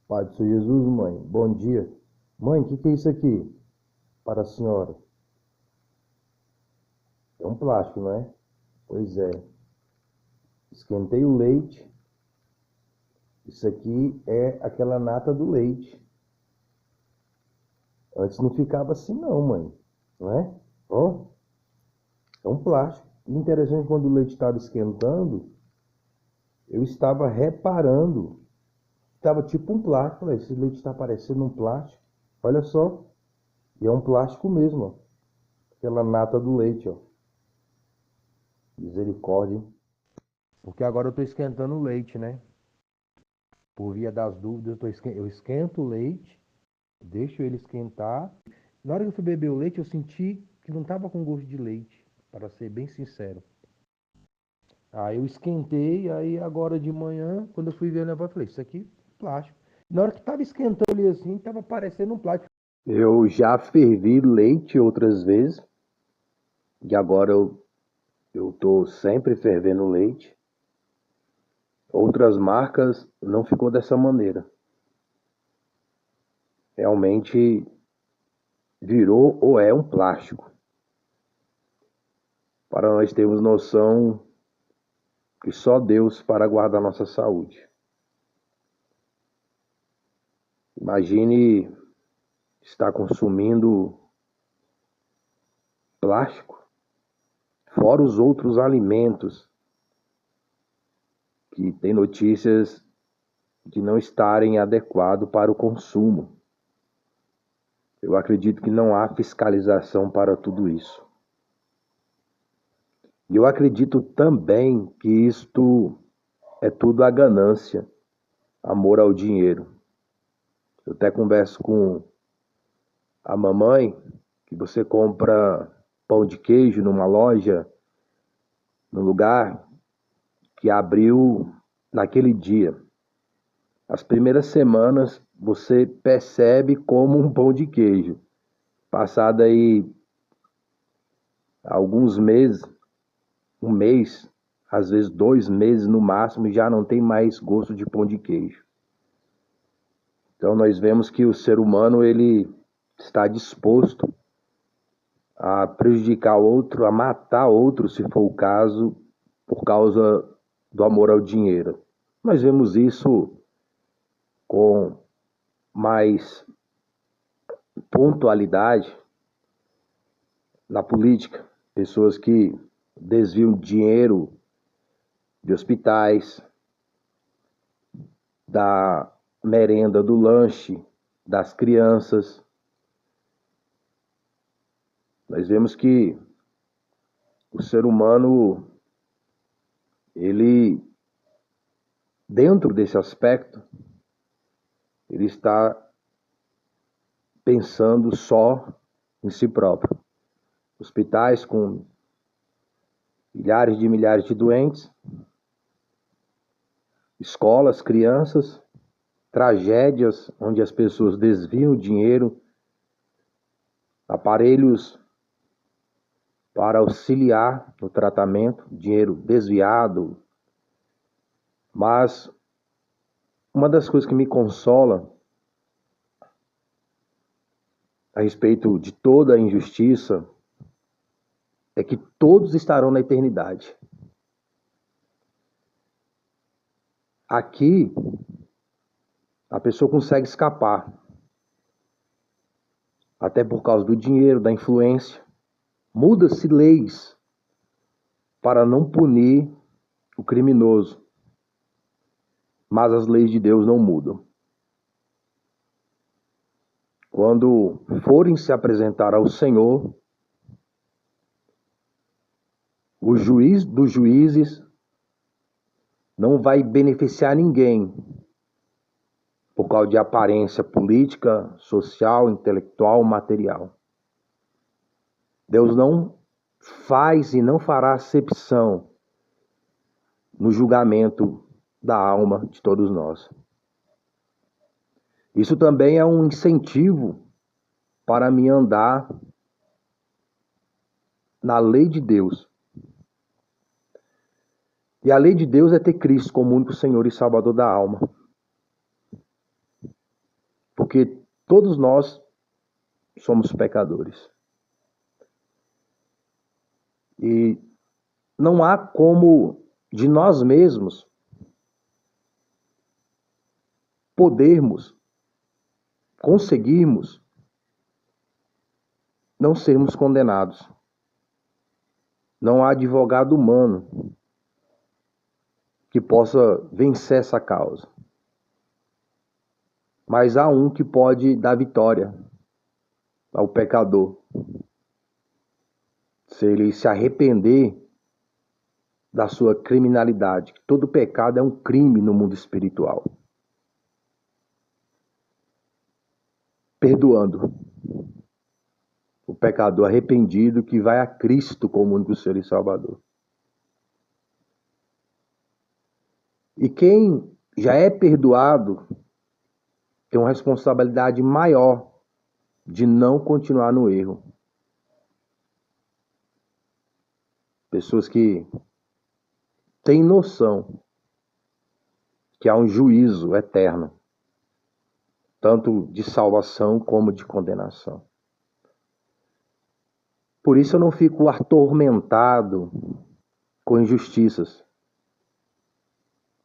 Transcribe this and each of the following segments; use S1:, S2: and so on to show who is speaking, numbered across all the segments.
S1: Pai do Senhor Jesus, mãe. Bom dia. Mãe, o que é isso aqui para a senhora? É um plástico, não é? Pois é. Esquentei o leite. Isso aqui é aquela nata do leite. Antes não ficava assim não, mãe. Não é? Ó, é um plástico. E interessante, quando o leite estava esquentando, eu estava reparando. Estava tipo um plástico. Falei, esse leite está parecendo um plástico. Olha só. E é um plástico mesmo, ó. Aquela nata do leite, ó. Misericórdia, hein? Porque agora eu estou esquentando o leite, né? Por via das dúvidas, eu esquento o leite, deixo ele esquentar. Na hora que eu fui beber o leite, eu senti que não estava com gosto de leite, para ser bem sincero. Aí eu esquentei, aí agora de manhã, quando eu fui ver, eu falei, isso aqui é plástico. Na hora que estava esquentando ali assim, estava parecendo um plástico. Eu já fervi leite outras vezes, e agora eu tô sempre fervendo leite. Outras marcas não ficou dessa maneira. Realmente virou ou é um plástico. Para nós termos noção que só Deus para guardar nossa saúde. Imagine estar consumindo plástico, fora os outros alimentos que tem notícias de não estarem adequados para o consumo. Eu acredito que não há fiscalização para tudo isso. E eu acredito também que isto é tudo a ganância, amor ao dinheiro. Eu até converso com a mamãe que você compra pão de queijo numa loja, num lugar que abriu naquele dia. As primeiras semanas você percebe como um pão de queijo. Passado aí alguns meses, um mês, às vezes 2 meses no máximo, já não tem mais gosto de pão de queijo. Então nós vemos que o ser humano ele está disposto a prejudicar outro, a matar outro, se for o caso, por causa do amor ao dinheiro. Nós vemos isso com mais pontualidade na política. Pessoas que desviam dinheiro de hospitais, da merenda, do lanche, das crianças. Nós vemos que o ser humano, ele, dentro desse aspecto, ele está pensando só em si próprio. Hospitais com milhares de milhares de doentes, escolas, crianças, tragédias onde as pessoas desviam o dinheiro, aparelhos para auxiliar no tratamento, dinheiro desviado. Mas uma das coisas que me consola a respeito de toda a injustiça é que todos estarão na eternidade. Aqui, a pessoa consegue escapar, até por causa do dinheiro, da influência. Muda-se leis para não punir o criminoso, mas as leis de Deus não mudam. Quando forem se apresentar ao Senhor, o juiz dos juízes não vai beneficiar ninguém por causa de aparência política, social, intelectual, material. Deus não faz e não fará acepção no julgamento da alma de todos nós. Isso também é um incentivo para mim andar na lei de Deus. E a lei de Deus é ter Cristo como único Senhor e Salvador da alma.
S2: porque todos nós somos pecadores. E não há como de nós mesmos podermos, conseguirmos não sermos condenados. Não há advogado humano que possa vencer essa causa. Mas há um que pode dar vitória ao pecador. Se ele se arrepender da sua criminalidade. Todo pecado é um crime no mundo espiritual. Perdoando o pecador arrependido que vai a Cristo como único Senhor e Salvador. E quem já é perdoado tem uma responsabilidade maior de não continuar no erro. Pessoas que têm noção que há um juízo eterno, tanto de salvação como de condenação. Por isso eu não fico atormentado com injustiças.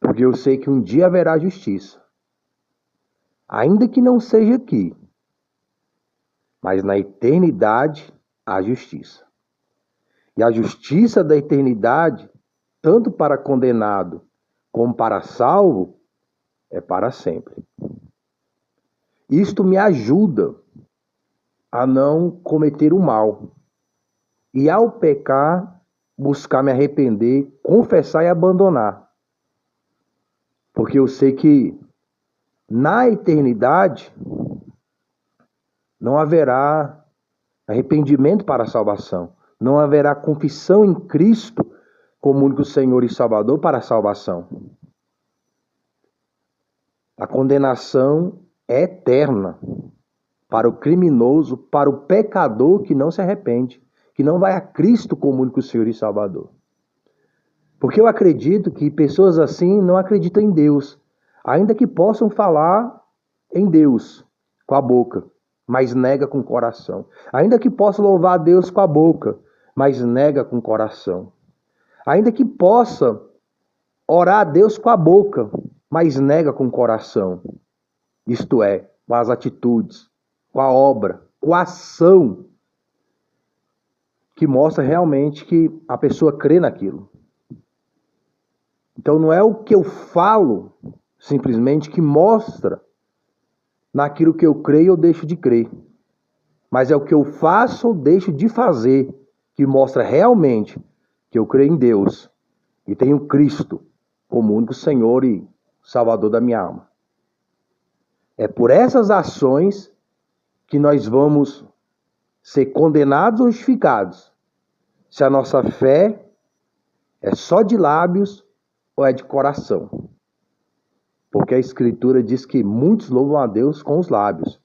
S2: Porque eu sei que um dia haverá justiça. Ainda que não seja aqui. Mas na eternidade há justiça. E a justiça da eternidade, tanto para condenado como para salvo, é para sempre. Isto me ajuda a não cometer o mal. E ao pecar, buscar me arrepender, confessar e abandonar. Porque eu sei que na eternidade não haverá arrependimento para a salvação. Não haverá confissão em Cristo como único Senhor e Salvador para a salvação. A condenação é eterna para o criminoso, para o pecador que não se arrepende, que não vai a Cristo como único Senhor e Salvador. Porque eu acredito que pessoas assim não acreditam em Deus, ainda que possam falar em Deus com a boca, mas nega com o coração. Ainda que possa louvar a Deus com a boca, mas nega com o coração. Ainda que possa orar a Deus com a boca, mas nega com o coração. Isto é, com as atitudes, com a obra, com a ação, que mostra realmente que a pessoa crê naquilo. Então não é o que eu falo, simplesmente, que mostra naquilo que eu creio ou deixo de crer. Mas é o que eu faço ou deixo de fazer, que mostra realmente que eu creio em Deus e tenho Cristo como único Senhor e Salvador da minha alma. É por essas ações que nós vamos ser condenados ou justificados. Se a nossa fé é só de lábios ou é de coração. Porque a Escritura diz que muitos louvam a Deus com os lábios,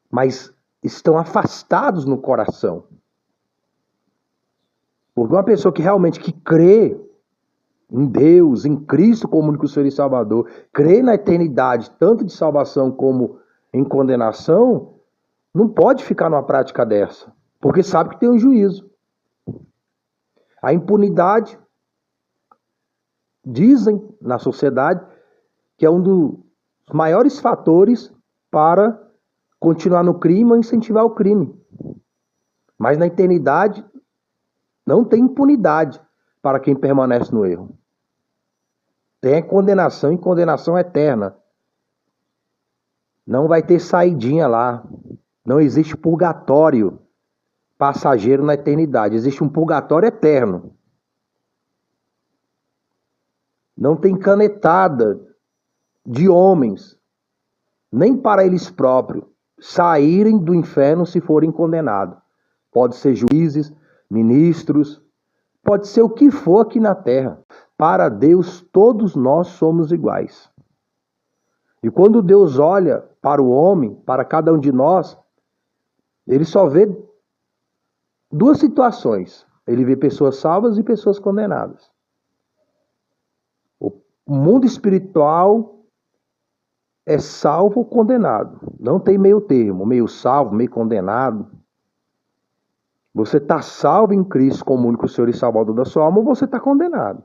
S2: mas estão afastados no coração. Porque uma pessoa que realmente crê em Deus, em Cristo como único Senhor e Salvador, crê na eternidade, tanto de salvação como em condenação, não pode ficar numa prática dessa, porque sabe que tem um juízo. A impunidade, dizem na sociedade, que é um dos maiores fatores para continuar no crime ou incentivar o crime. Mas na eternidade não tem impunidade para quem permanece no erro. Tem condenação e condenação eterna. Não vai ter saidinha lá. Não existe purgatório passageiro na eternidade. Existe um purgatório eterno. Não tem canetada de homens, nem para eles próprios, saírem do inferno se forem condenados. Pode ser juízes, ministros, pode ser o que for aqui na terra. Para Deus, todos nós somos iguais. E quando Deus olha para o homem, para cada um de nós, ele só vê duas situações. Ele vê pessoas salvas e pessoas condenadas. O mundo espiritual é salvo ou condenado. Não tem meio termo, meio salvo, meio condenado. Você está salvo em Cristo como único Senhor e Salvador da sua alma, ou você está condenado.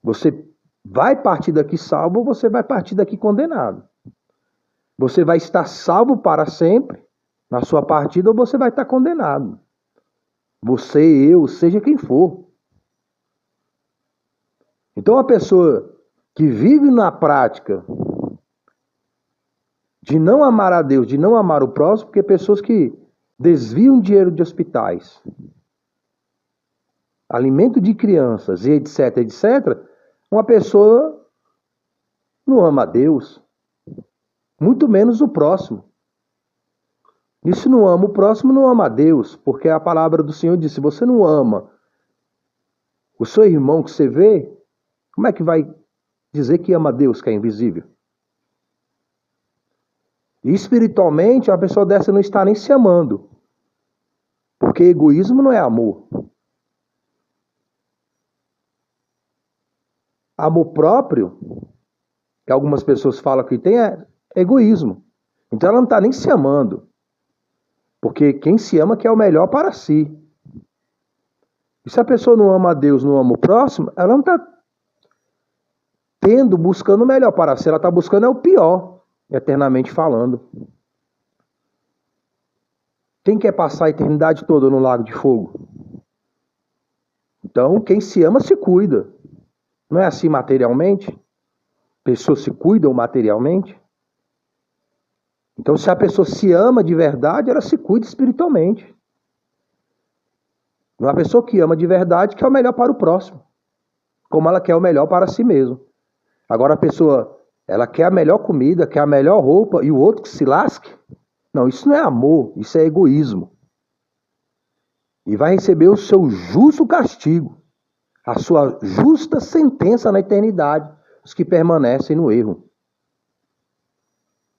S2: Você vai partir daqui salvo, ou você vai partir daqui condenado. Você vai estar salvo para sempre na sua partida, ou você vai estar condenado. Você, eu, seja quem for. Então a pessoa que vive na prática de não amar a Deus, de não amar o próximo, porque pessoas que desviam dinheiro de hospitais, alimento de crianças e etc, etc, uma pessoa não ama a Deus, muito menos o próximo. E se não ama o próximo, não ama a Deus, porque a palavra do Senhor diz, se você não ama o seu irmão que você vê, como é que vai dizer que ama a Deus, que é invisível? E espiritualmente, a pessoa dessa não está nem se amando. Porque egoísmo não é amor. Amor próprio, que algumas pessoas falam que tem, é egoísmo. Então ela não está nem se amando. Porque quem se ama quer o melhor para si. E se a pessoa não ama a Deus, não ama o próximo, ela não está buscando o melhor para si. Ela está buscando é o pior, eternamente falando. Quem quer passar a eternidade toda no lago de fogo? Então, quem se ama se cuida. Não é assim materialmente? Pessoas se cuidam materialmente? Então, se a pessoa se ama de verdade, ela se cuida espiritualmente. Uma pessoa que ama de verdade quer o melhor para o próximo, como ela quer o melhor para si mesma. Agora a pessoa, ela quer a melhor comida, quer a melhor roupa, e o outro que se lasque? Não, isso não é amor, isso é egoísmo. E vai receber o seu justo castigo, a sua justa sentença na eternidade, os que permanecem no erro.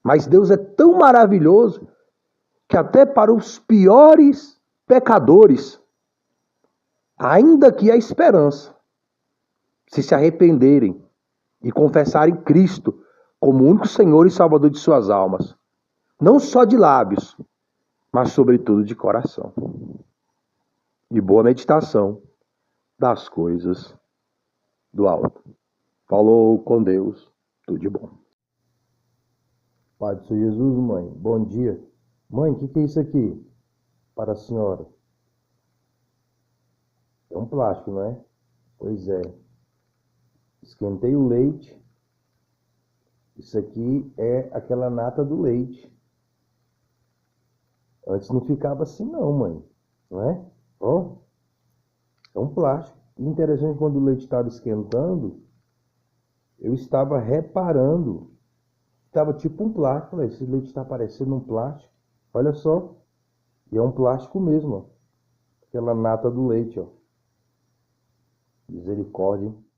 S2: Mas Deus é tão maravilhoso que até para os piores pecadores, ainda que há esperança, se arrependerem e confessarem Cristo como único Senhor e Salvador de suas almas. Não só de lábios, mas sobretudo de coração. E boa meditação das coisas do alto. Falou com Deus, tudo de bom.
S1: Pai do Senhor Jesus, mãe, bom dia. Mãe, o que é isso aqui para a senhora? É um plástico, não é? Pois é. Esquentei o leite. Isso aqui é aquela nata do leite. Antes não ficava assim não, mãe. Não é? Ó, é um plástico. Interessante, quando o leite estava esquentando, eu estava reparando. Estava tipo um plástico. Falei, esse leite está parecendo um plástico. Olha só. E é um plástico mesmo, ó. Aquela nata do leite, ó. Misericórdia, hein?